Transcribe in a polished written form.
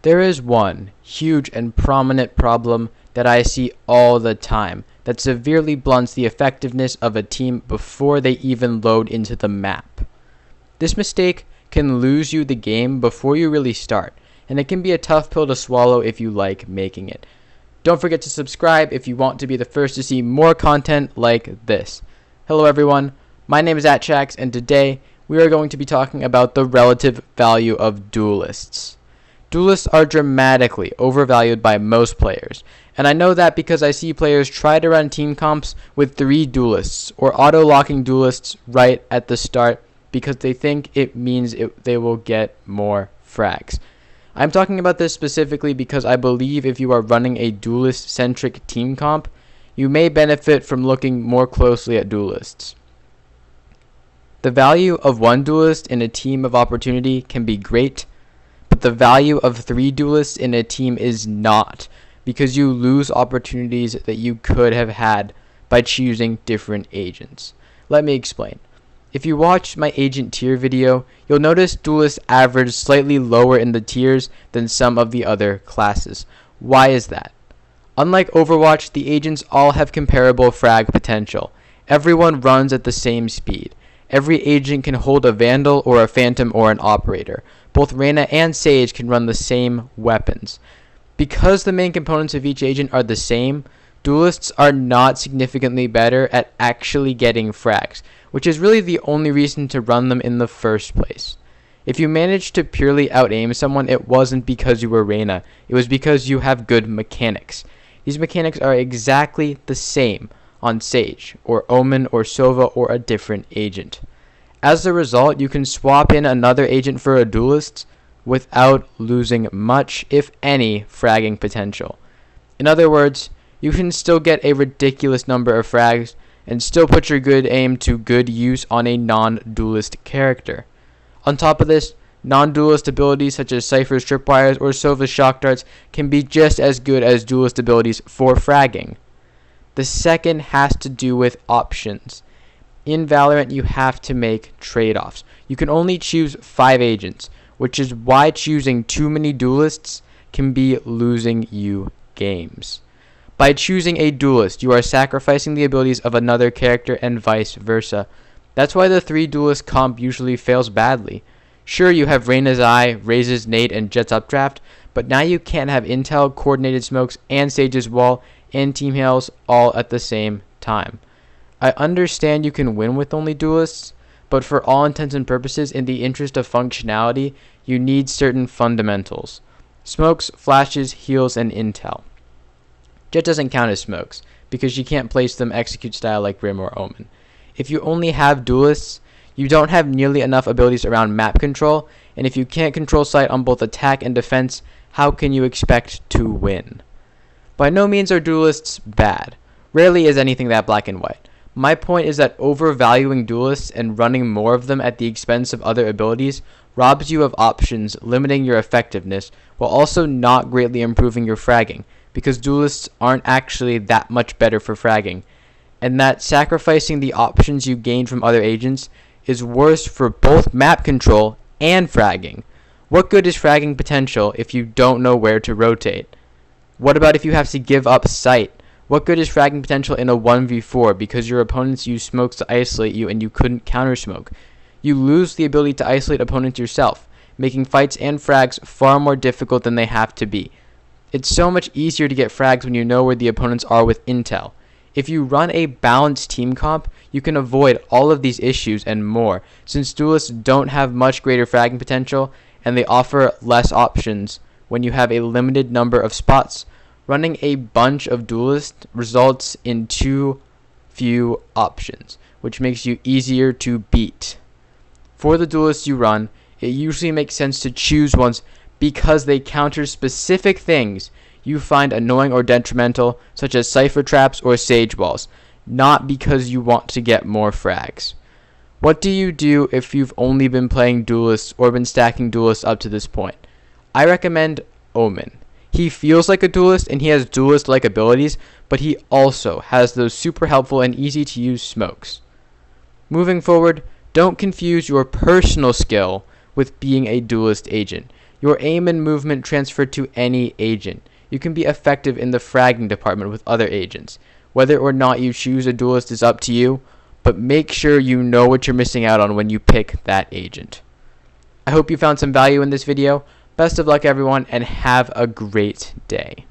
There is one huge and prominent problem that I see all the time that severely blunts the effectiveness of a team before they even load into the map. This mistake can lose you the game before you really start, and it can be a tough pill to swallow if you like making it. Don't forget to subscribe if you want to be the first to see more content like this. Hello everyone, my name is Atchax, and today we are going to be talking about the relative value of duelists. Duelists are dramatically overvalued by most players, and I know that because I see players try to run team comps with 3 duelists or auto-locking duelists right at the start because they think it means they will get more frags. I'm talking about this specifically because I believe if you are running a duelist-centric team comp, you may benefit from looking more closely at duelists. The value of 1 duelist in a team of opportunity can be great, but the value of 3 duelists in a team is not, because you lose opportunities that you could have had by choosing different agents. Let me explain. If you watch my agent tier video, you'll notice duelists average slightly lower in the tiers than some of the other classes. Why is that? Unlike Overwatch, the agents all have comparable frag potential. Everyone runs at the same speed. Every agent can hold a Vandal or a Phantom or an Operator. Both Reyna and Sage can run the same weapons. Because the main components of each agent are the same, duelists are not significantly better at actually getting frags, which is really the only reason to run them in the first place. If you managed to purely out-aim someone, it wasn't because you were Reyna, it was because you have good mechanics. These mechanics are exactly the same on Sage, or Omen, or Sova, or a different agent. As a result, you can swap in another agent for a duelist without losing much, if any, fragging potential. In other words, you can still get a ridiculous number of frags and still put your good aim to good use on a non-duelist character. On top of this, non-duelist abilities such as Cypher's Tripwires or Sova's Shock Darts can be just as good as duelist abilities for fragging. The second has to do with options. In Valorant, you have to make trade-offs. You can only choose 5 agents, which is why choosing too many duelists can be losing you games. By choosing a duelist, you are sacrificing the abilities of another character and vice versa. That's why the 3 duelist comp usually fails badly. Sure, you have Reyna's Eye, Raze's Nade, and Jett's Updraft, but now you can't have Intel, Coordinated Smokes, and Sage's Wall, and Team Hails all at the same time. I understand you can win with only duelists, but for all intents and purposes, in the interest of functionality, you need certain fundamentals. Smokes, flashes, heals, and intel. Jett doesn't count as smokes, because you can't place them execute style like Brim or Omen. If you only have duelists, you don't have nearly enough abilities around map control, and if you can't control sight on both attack and defense, how can you expect to win? By no means are duelists bad. Rarely is anything that black and white. My point is that overvaluing duelists and running more of them at the expense of other abilities robs you of options, limiting your effectiveness, while also not greatly improving your fragging, because duelists aren't actually that much better for fragging, and that sacrificing the options you gain from other agents is worse for both map control and fragging. What good is fragging potential if you don't know where to rotate? What about if you have to give up sight? What good is fragging potential in a 1v4 because your opponents use smokes to isolate you and you couldn't counter smoke? You lose the ability to isolate opponents yourself, making fights and frags far more difficult than they have to be. It's so much easier to get frags when you know where the opponents are with intel. If you run a balanced team comp, you can avoid all of these issues and more, since duelists don't have much greater fragging potential and they offer less options when you have a limited number of spots. Running a bunch of duelists results in too few options, which makes you easier to beat. For the duelists you run, it usually makes sense to choose ones because they counter specific things you find annoying or detrimental, such as Cypher Traps or Sage Walls, not because you want to get more frags. What do you do if you've only been playing duelists or been stacking duelists up to this point? I recommend Omen. He feels like a duelist and he has duelist-like abilities, but he also has those super helpful and easy to use smokes. Moving forward, don't confuse your personal skill with being a duelist agent. Your aim and movement transfer to any agent. You can be effective in the fragging department with other agents. Whether or not you choose a duelist is up to you, but make sure you know what you're missing out on when you pick that agent. I hope you found some value in this video. Best of luck everyone, and have a great day.